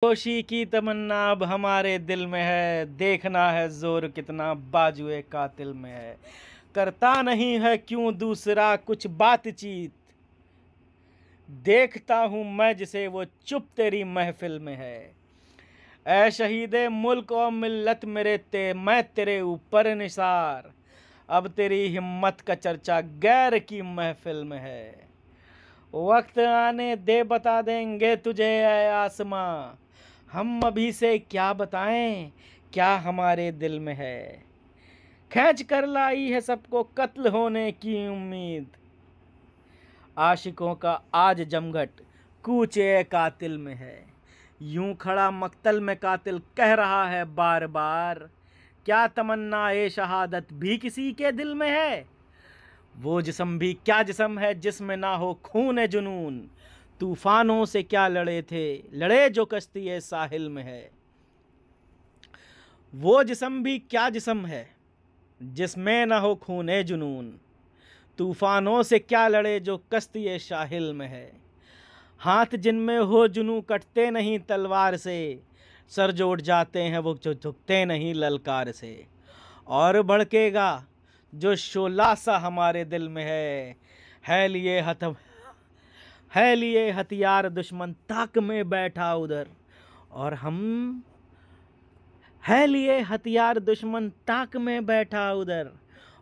जोशी की तमन्ना अब हमारे दिल में है, देखना है जोर कितना बाजुए कातिल में है। करता नहीं है क्यों दूसरा कुछ बातचीत, देखता हूं मैं जिसे वो चुप तेरी महफिल में है। ऐ शहीदे मुल्क और मिल्लत मैं तेरे ऊपर निसार, अब तेरी हिम्मत का चर्चा गैर की महफिल में है। वक्त आने दे बता देंगे तुझे ऐ आसमां, हम अभी से क्या बताएं क्या हमारे दिल में है। खींच कर लाई है सबको कत्ल होने की उम्मीद, आशिकों का आज जमघट कूचे कातिल में है। यूं खड़ा मक्तल में कातिल कह रहा है बार बार, क्या तमन्ना ए शहादत भी किसी के दिल में है। वो जिस्म भी क्या जिस्म है जिसमें ना हो खून जुनून, तूफानों से क्या लड़े थे लड़े जो कश्ती साहिल में है। वो जिस्म भी क्या जिस्म है जिसमें ना हो खून जुनून, तूफानों से क्या लड़े जो कश्ती साहिल में है। हाथ जिनमें हो जुनू कटते नहीं तलवार से, सर जोड़ जाते हैं वो जो झुकते नहीं ललकार से। और भड़केगा जो शोला सा हमारे दिल में है लिए हथियार दुश्मन ताक में बैठा उधर, और हम है लिए हथियार दुश्मन ताक में बैठा उधर,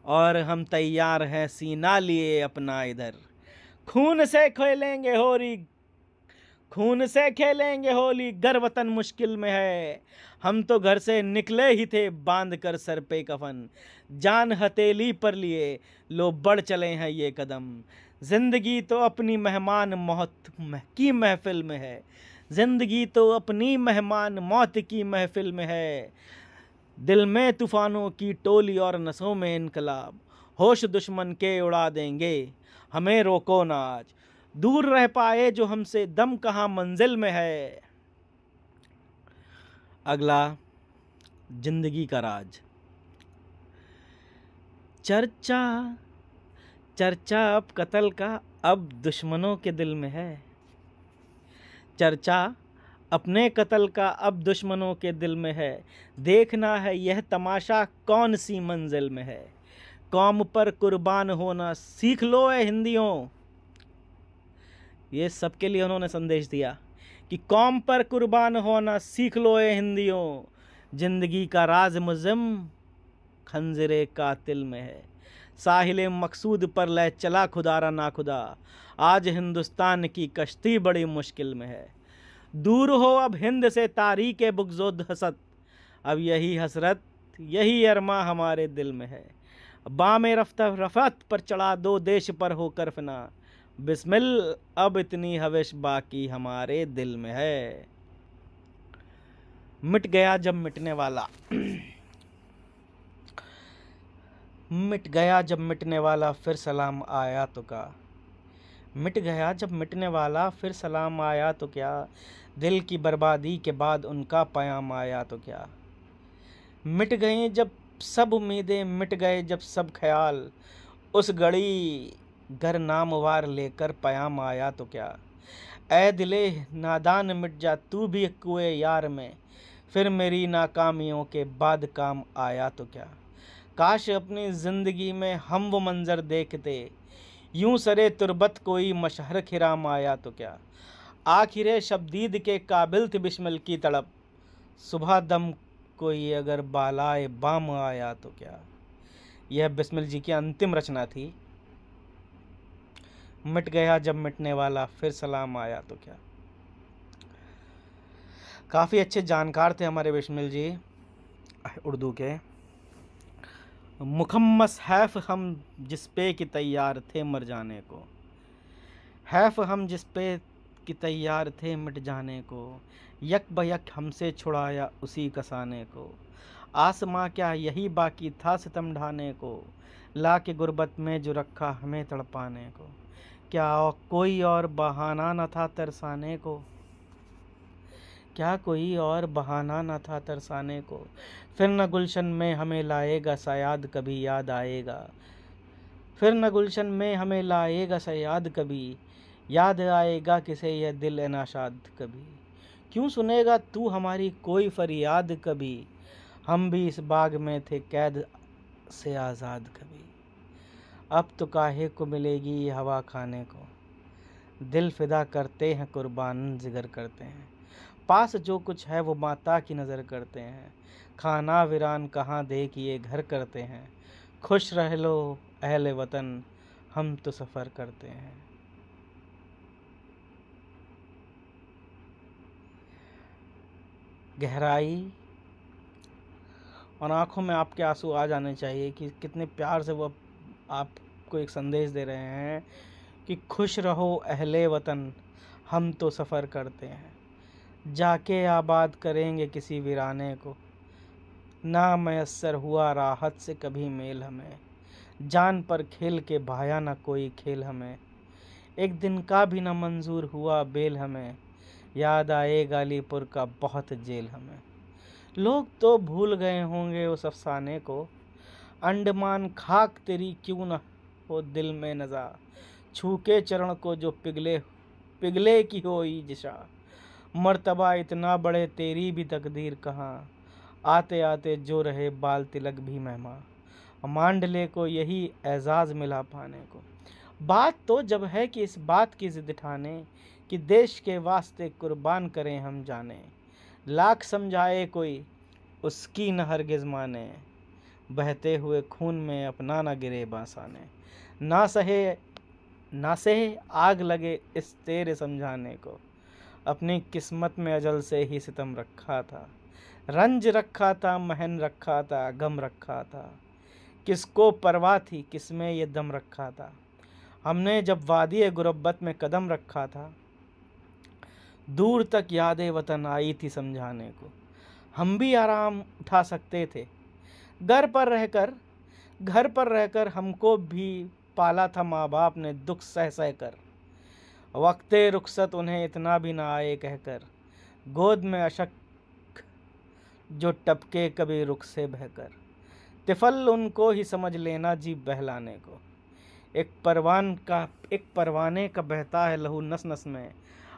और हम तैयार हैं सीना लिए अपना इधर। खून से खेलेंगे होली खून से खेलेंगे होली गर वतन मुश्किल में है। हम तो घर से निकले ही थे बांध कर सर पे कफन, जान हथेली पर लिए लो बढ़ चले हैं ये कदम। जिंदगी तो अपनी मेहमान मौत की महफिल में है, जिंदगी तो अपनी मेहमान मौत की महफिल में है। दिल में तूफानों की टोली और नसों में इनकलाब, होश दुश्मन के उड़ा देंगे हमें रोको ना आज। दूर रह पाए जो हमसे दम कहाँ मंजिल में है। अगला जिंदगी का राज। चर्चा चर्चा अब कत्ल का अब दुश्मनों के दिल में है। चर्चा अपने कत्ल का अब दुश्मनों के दिल में है। देखना है यह तमाशा कौन सी मंजिल में है। कौम पर कुर्बान होना सीख लो ए हिंदियों, ये सबके लिए उन्होंने संदेश दिया कि कौम पर कुर्बान होना सीख लो ए हिंदियों। जिंदगी का राज मुज़िम खंजरे कातिल में है। साहिल मकसूद पर ले चला खुदारा ना खुदा, आज हिंदुस्तान की कश्ती बड़ी मुश्किल में है। दूर हो अब हिंद से तारीक बुग़्ज़ो हसद, अब यही हसरत यही अरमा हमारे दिल में है। बामे रफ़त पर चढ़ा दो देश पर होकर फना, बिस्मिल अब इतनी हविश बाकी हमारे दिल में है। मिट गया जब मिटने वाला मिट गया जब मिटने वाला फिर सलाम आया तो क्या। मिट गया जब मिटने वाला फिर सलाम आया तो क्या, दिल की बर्बादी के बाद उनका पयाम आया तो क्या। मिट गए जब सब उम्मीदें मिट गए जब सब ख्याल, उस घड़ी घर नामवार लेकर पयाम आया तो क्या। ऐ दिले नादान मिट जा तू भी कुए यार में, फिर मेरी नाकामियों के बाद काम आया तो क्या। काश अपनी ज़िंदगी में हम वो मंज़र देखते, यूं सरे तुरबत कोई मशहर खिराम आया तो क्या। आखिर शब्दीद के काबिल थी बिस्मिल की तड़प, सुबह दम कोई अगर बालाए बाम आया तो क्या। यह बिस्मिल जी की अंतिम रचना थी। मिट गया जब मिटने वाला फिर सलाम आया तो क्या। काफ़ी अच्छे जानकार थे हमारे बिस्मिल जी उर्दू के। मुखम्मस हैफ हम जिस पे कि तैयार थे मर जाने को, हैफ हम जिस पे कि तैयार थे मिट जाने को, यक बयक हमसे छुड़ाया उसी कसाने को। आसमां क्या यही बाकी था सितम ढाने को, ला के गुर्बत में जो रखा हमें तड़पाने को। क्या कोई और बहाना न था तरसाने को, क्या कोई और बहाना न था तरसाने को। फिर न गुलशन में हमें लाएगा सयाद कभी याद आएगा, फिर न गुलशन में हमें लाएगा सयाद कभी याद आएगा किसे यह दिल नाशाद कभी। क्यों सुनेगा तू हमारी कोई फरियाद कभी, हम भी इस बाग में थे कैद से आज़ाद कभी। अब तो काहे को मिलेगी ये हवा खाने को, दिल फिदा करते हैं कुर्बान जिगर करते हैं। पास जो कुछ है वो माता की नज़र करते हैं, खाना वीरान कहाँ दे कि ये घर करते हैं। खुश रह लो अहले वतन, हम तो सफ़र करते हैं। गहराई और आंखों में आपके आंसू आ जाने चाहिए कि कितने प्यार से वो आपको एक संदेश दे रहे हैं कि खुश रहो अहले वतन, हम तो सफ़र करते हैं। जाके आबाद करेंगे किसी वीराने को, ना मैसर हुआ राहत से कभी मेल हमें। जान पर खेल के भाया ना कोई खेल हमें, एक दिन का भी ना मंजूर हुआ बेल हमें। याद आए गालीपुर का बहुत जेल हमें। लोग तो भूल गए होंगे उस अफसाने को, अंडमान खाक तेरी क्यों न हो दिल में नज़ा। छू के चरण को जो पिघले पिघले की होई दिशा, मर्तबा इतना बड़े तेरी भी तकदीर कहाँ। आते आते जो रहे बाल तिलक भी मेहमा, मांडले को यही एजाज़ मिला पाने को। बात तो जब है कि इस बात की जिद ठाने कि देश के वास्ते कुर्बान करें हम जाने। लाख समझाए कोई उसकी न हरगिज़ माने, बहते हुए खून में अपना न गिरे बासाने। ना सहे आग लगे इस तेरे समझाने को, अपनी किस्मत में अजल से ही सितम रखा था। रंज रखा था, महन रखा था, गम रखा था, किसको परवाह थी किसमें ये दम रखा था। हमने जब वादी गुरबत में कदम रखा था, दूर तक यादें वतन आई थी समझाने को। हम भी आराम उठा सकते थे घर पर रहकर हमको भी पाला था माँ बाप ने दुख सह सह कर। वक्ते रुखसत उन्हें इतना भी ना आए कहकर, गोद में अशक जो टपके कभी रुख से बहकर। तिफल उनको ही समझ लेना जी बहलाने को, एक परवाने का बहता है लहू नस नस में।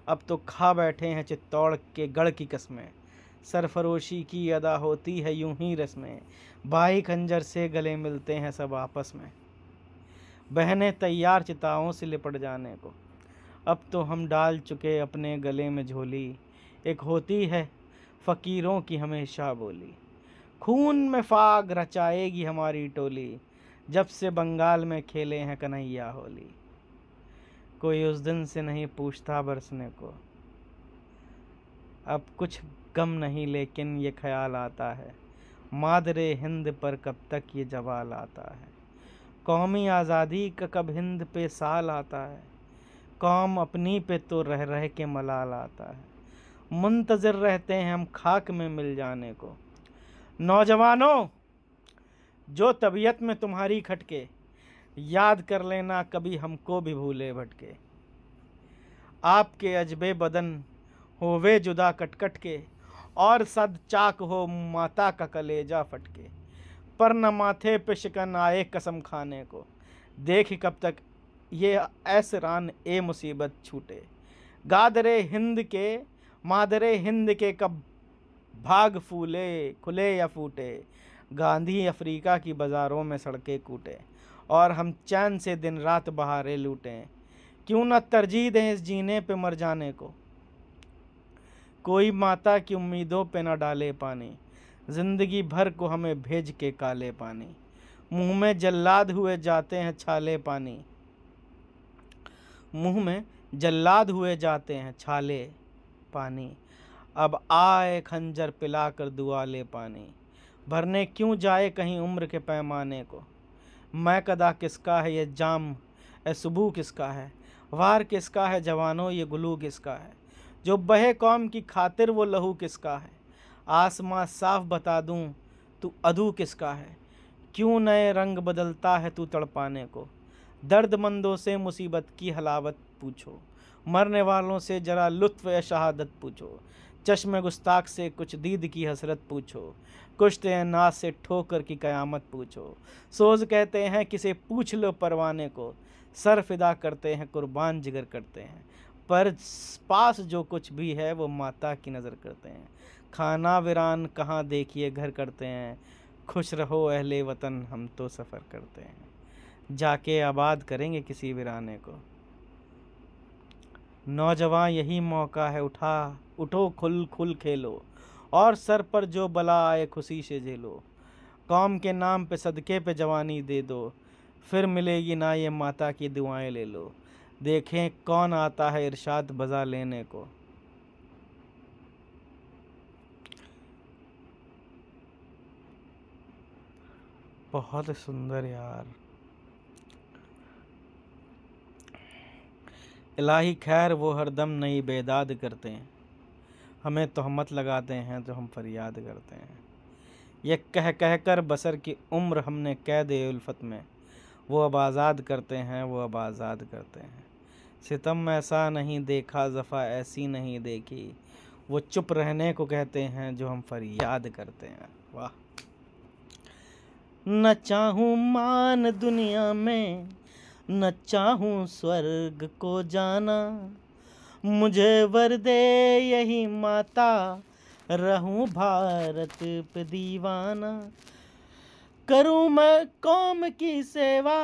अब तो खा बैठे हैं चित्तौड़ के गढ़ की कस्में, सरफरोशी की अदा होती है यूं ही रस्में। भाई खंजर से गले मिलते हैं सब आपस में, बहनें तैयार चिताओं से लिपट जाने को। अब तो हम डाल चुके अपने गले में झोली, एक होती है फ़कीरों की हमेशा बोली। खून में फाग रचाएगी हमारी टोली, जब से बंगाल में खेले हैं कन्हैया होली। कोई उस दिन से नहीं पूछता बरसने को, अब कुछ गम नहीं लेकिन ये ख्याल आता है, मादरे हिंद पर कब तक ये जवाल आता है। कौमी आज़ादी का कब हिंद पे साल आता है, कौम अपनी पे तो रह रह के मलाल आता है। मुंतज़िर रहते हैं हम खाक में मिल जाने को। नौजवानों, जो तबीयत में तुम्हारी खटके, याद कर लेना कभी हमको भी भूले भटके। आपके अजबे बदन होवे जुदा कटकट के, और सद चाक हो माता का कलेजा फटके। पर न माथे पे शिकन आए कसम खाने को, देख कब तक ये ऐसरान ए मुसीबत छूटे। मादरे हिंद के कब भाग फूले खुले या फूटे। गांधी अफ्रीका की बाज़ारों में सड़कें कूटे, और हम चैन से दिन रात बहारें लूटें। क्यों न तरजीह दें इस जीने पे मर जाने को, कोई माता की उम्मीदों पे न डाले पानी। ज़िंदगी भर को हमें भेज के काले पानी, मुँह में जल्लाद हुए जाते हैं छाले पानी। मुँह में जल्लाद हुए जाते हैं छाले पानी, अब आए खंजर पिलाकर दुआ ले पानी। भरने क्यों जाए कहीं उम्र के पैमाने को, मैं कदा किसका है ये जाम ए सुबह किसका है। वार किसका है जवानों ये गुलू किसका है, जो बहे कौम की खातिर वो लहू किसका है। आसमां साफ बता दूं तू अधू किसका है, क्यों नए रंग बदलता है तू तड़पाने को। दर्दमंदों से मुसीबत की हलावत पूछो, मरने वालों से जरा लुत्फ़ या शहादत पूछो। चश्मे गुस्ताख से कुछ दीद की हसरत पूछो, कुश्ते नाज से ठोकर की क़यामत पूछो। सोज कहते हैं किसे पूछ लो परवाने को, सर फिदा करते हैं कुर्बान जिगर करते हैं। पर पास जो कुछ भी है वो माता की नज़र करते हैं। खाना वीरान कहाँ देखिए घर करते हैं, खुश रहो अहले वतन हम तो सफ़र करते हैं। जाके आबाद करेंगे किसी वीराने को। नौजवान यही मौका है, उठो खुल खुल खेलो, और सर पर जो बला आए खुशी से झेलो। कौम के नाम पे सदके पे जवानी दे दो, फिर मिलेगी ना ये माता की दुआएं ले लो। देखें कौन आता है इरशाद बजा लेने को। बहुत सुंदर यार। इलाही खैर वो हरदम नई बेदाद करते हैं, हमें तोहमत लगाते हैं तो हम फरियाद करते हैं। ये कह कह कर बसर की उम्र हमने कैद उल्फत में, वो अब आज़ाद करते हैं, वो अब आज़ाद करते हैं। सितम ऐसा नहीं देखा, ज़फ़ा ऐसी नहीं देखी, वो चुप रहने को कहते हैं जो हम फरियाद करते हैं। वाह। न चाहूँ मान दुनिया में, न चाहूँ स्वर्ग को जाना, मुझे वर दे यही माता, रहूं भारत पे दीवाना। करूं मैं कौम की सेवा,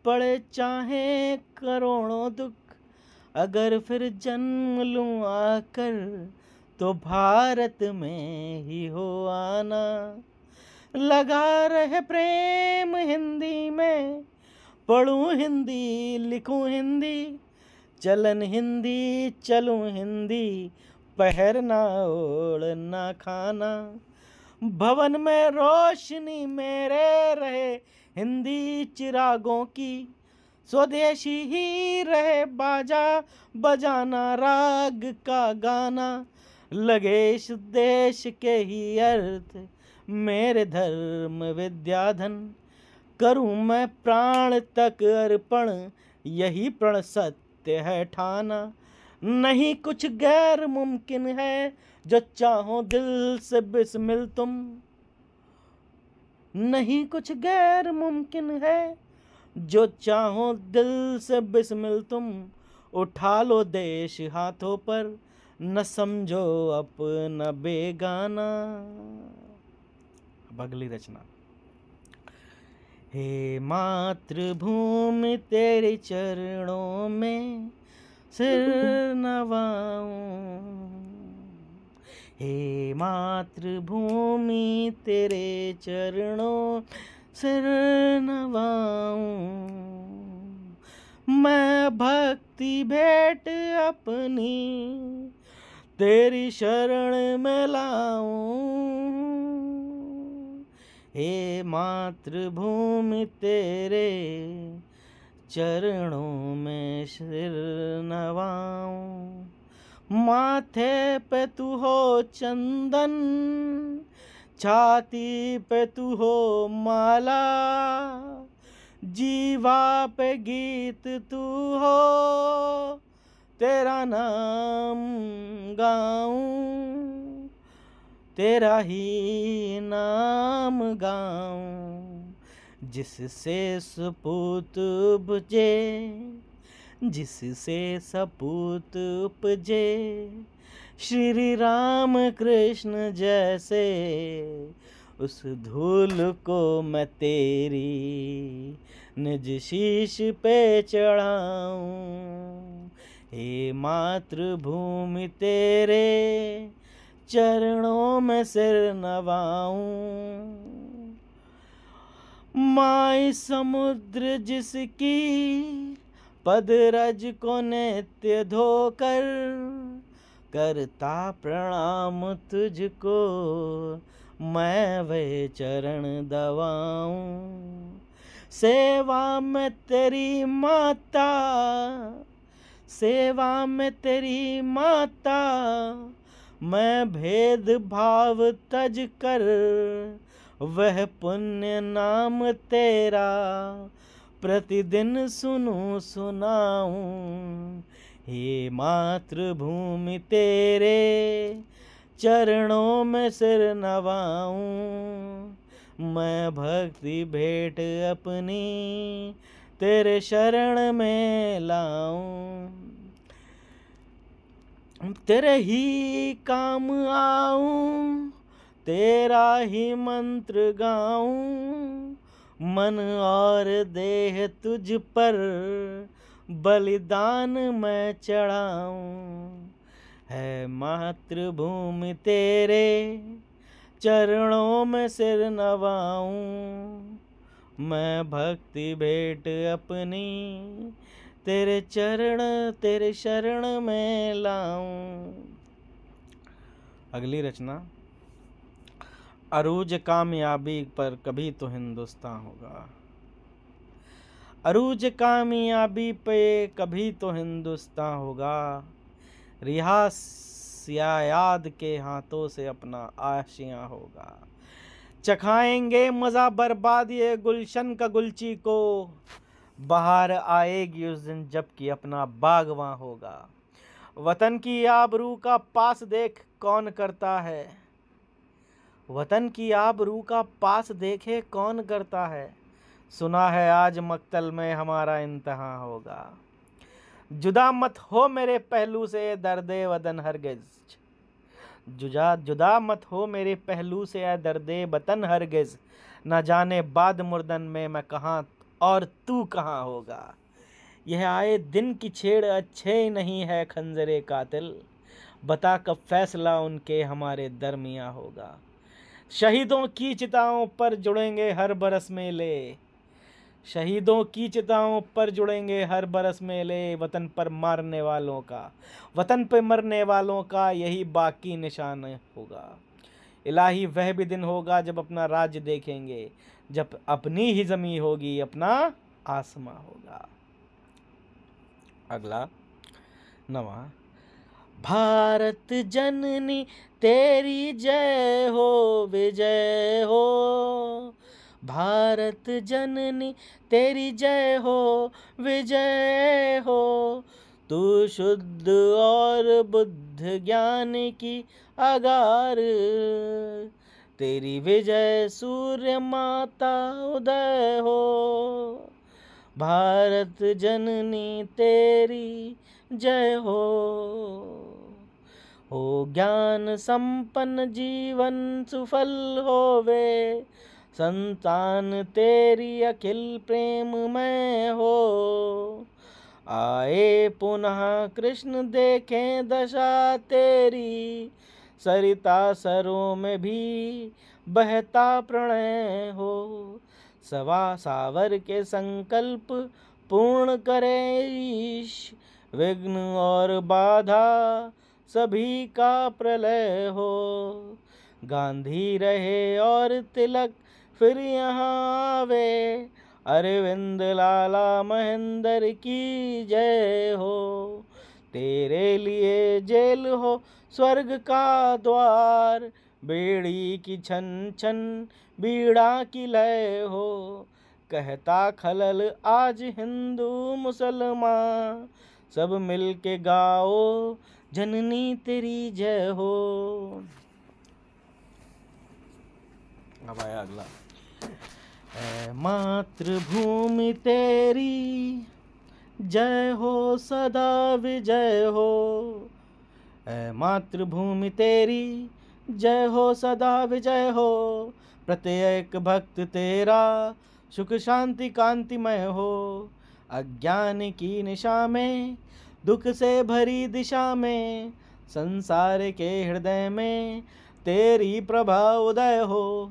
पड़े चाहे करोड़ों दुख, अगर फिर जन्म लूं आकर तो भारत में ही हो आना। लगा रहे प्रेम हिंदी में, पढ़ूं हिंदी लिखूं हिंदी, चलन हिंदी चलूं हिंदी, पहरना ओढ़ना खाना। भवन में रोशनी मेरे रहे हिंदी चिरागों की, स्वदेशी ही रहे बाजा बजाना राग का गाना। लगे इस देश के ही अर्थ मेरे धर्म विद्याधन, करूं मैं प्राण तक अर्पण यही प्रण सत्य है ठाना। नहीं कुछ गैर मुमकिन है जो चाहो दिल से बिस्मिल तुम, नहीं कुछ गैर मुमकिन है जो चाहो दिल से बिस्मिल तुम। उठा लो देश हाथों पर, न समझो अपना बेगाना। अब अगली रचना। हे मातृभूमि तेरे चरणों में सिर नवाऊं, हे मातृभूमि तेरे चरणों सिर नवाऊं। मैं भक्ति भेंट अपनी तेरी शरण में लाऊं, हे मातृभूमि तेरे चरणों में सिर नवाऊं। माथे पे तू हो चंदन, छाती पे तू हो माला, जीवा पे गीत तू हो, तेरा नाम गाऊं, तेरा ही नाम गाऊं। जिससे सपूत उपजे, जिससे सपूत उपजे, श्री राम कृष्ण जैसे, उस धूल को मैं तेरी निज शीश पे चढ़ाऊं। हे मातृभूमि तेरे चरणों में सिर नवाऊं। माई समुद्र जिसकी पदरज को नित्य धोकर, करता प्रणाम तुझको मैं वे चरण दबाऊं। सेवा में तेरी माता, सेवा में तेरी माता, मैं भेद भाव तज कर वह पुण्य नाम तेरा प्रतिदिन सुनूं सुनाऊं। हे मातृभूमि तेरे चरणों में सिर नवाऊं। मैं भक्ति भेंट अपनी तेरे शरण में लाऊं। तेरे ही काम आऊं, तेरा ही मंत्र गाऊं, मन और देह तुझ पर बलिदान मैं चढ़ाऊं। है मातृभूमि तेरे चरणों में सिर नवाऊं, मैं भक्ति भेंट अपनी तेरे शरण में लाऊं। अगली रचना। अरूज कामयाबी पर कभी तो हिंदुस्तान होगा, अरूज कामयाबी पे कभी तो हिंदुस्तान होगा, रिहा याद के हाथों से अपना आशियां होगा। चखाएंगे मजा बर्बाद ये गुलशन का गुलची को, बाहर आएगी उस दिन जबकि अपना बागवां होगा। वतन की आबरू का पास देख कौन करता है, वतन की आबरू का पास देखे कौन करता है, सुना है आज मक्तल में हमारा इम्तिहान होगा। जुदा मत हो मेरे पहलू से दर्दे वतन हरगिज, जुदा मत हो मेरे पहलू से दर्दे वतन हरगिज, न जाने बाद मुर्दन में मैं कहाँ और तू कहाँ होगा। यह आए दिन की छेड़ अच्छे नहीं है खंजरे कातिल, बता कब फैसला उनके हमारे दरमियाँ होगा। शहीदों की चिताओं पर जुड़ेंगे हर बरस मेले, शहीदों की चिताओं पर जुड़ेंगे हर बरस मेले, वतन पर मारने वालों का, वतन पे मरने वालों का यही बाकी निशान होगा। इलाही वह भी दिन होगा जब अपना राज्य देखेंगे, जब अपनी ही जमी होगी अपना आसमां होगा। अगला 9वां। भारत जननी तेरी जय हो विजय हो, भारत जननी तेरी जय हो विजय हो, तू शुद्ध और बुद्ध ज्ञान की अगार, तेरी विजय सूर्य माता उदय हो, भारत जननी तेरी जय हो ज्ञान संपन्न जीवन सुफल होवे, संतान तेरी अखिल प्रेम में हो, आए पुनः कृष्ण देखें दशा तेरी, सरिता सरों में भी बहता प्रणय हो, सवा सावर के संकल्प पूर्ण करे ईश, विघ्न और बाधा सभी का प्रलय हो, गांधी रहे और तिलक फिर यहाँ आवे, अरविंद लाला महेंद्र की जय हो, तेरे लिए जेल हो स्वर्ग का द्वार, बेड़ी की छन छन बीड़ा की लय हो, कहता खलल आज हिंदू मुसलमान, सब मिल के गाओ जननी तेरी जय हो। अब आया अगला। है मातृभूमि तेरी जय हो सदा विजय हो, है मातृभूमि तेरी जय हो सदा विजय हो, प्रत्येक भक्त तेरा सुख शांति कांतिमय हो, अज्ञान की निशा में दुख से भरी दिशा में, संसार के हृदय में तेरी प्रभा उदय हो,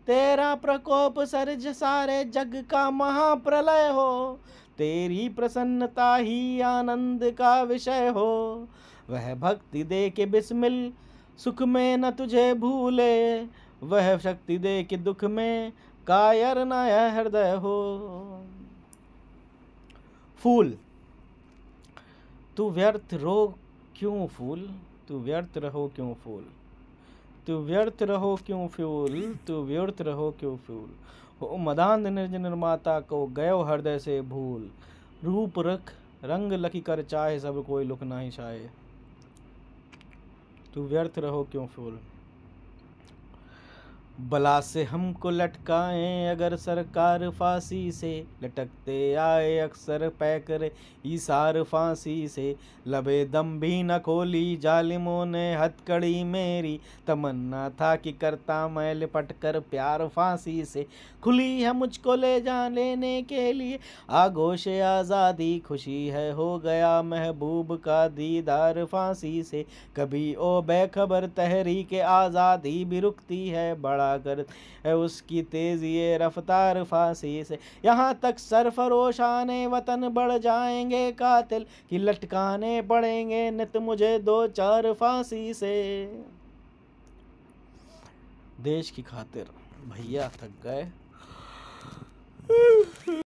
तेरा प्रकोप सर्ज सारे जग का महाप्रलय हो, तेरी प्रसन्नता ही आनंद का विषय हो, वह भक्ति दे के बिस्मिल सुख में न तुझे भूले, वह शक्ति दे के दुख में कायर न हृदय हो। फूल। तू व्यर्थ रो क्यों फूल, तू व्यर्थ रहो क्यों फूल, तू व्यर्थ रहो क्यों फूल, तू व्यर्थ रहो क्यों फूल, हो मदान निर्जन निर्माता को गयो हृदय से भूल, रूप रख रंग लखी कर चाहे सब कोई लुक नहीं चाहे, तू व्यर्थ रहो क्यों फूल। बला से हमको लटकाएं अगर सरकार फांसी से, लटकते आए अक्सर पैकर ईसार फांसी से। लबे दम भी न खोली जालिमों ने हथकड़ी मेरी, तमन्ना था कि करता मैं लिपट कर प्यार फांसी से। खुली है मुझको ले जा लेने के लिए आगोश आज़ादी, खुशी है हो गया महबूब का दीदार फांसी से। कभी ओ बेखबर तहरीक आज़ादी भी रुकती है, बड़ा कर है उसकी तेजी रफ्तार फांसी से। यहाँ तक सरफरोशाने वतन बढ़ जाएंगे कातिल, कि लटकाने पड़ेंगे नित मुझे दो चार फांसी से। देश की खातिर भैया थक गए।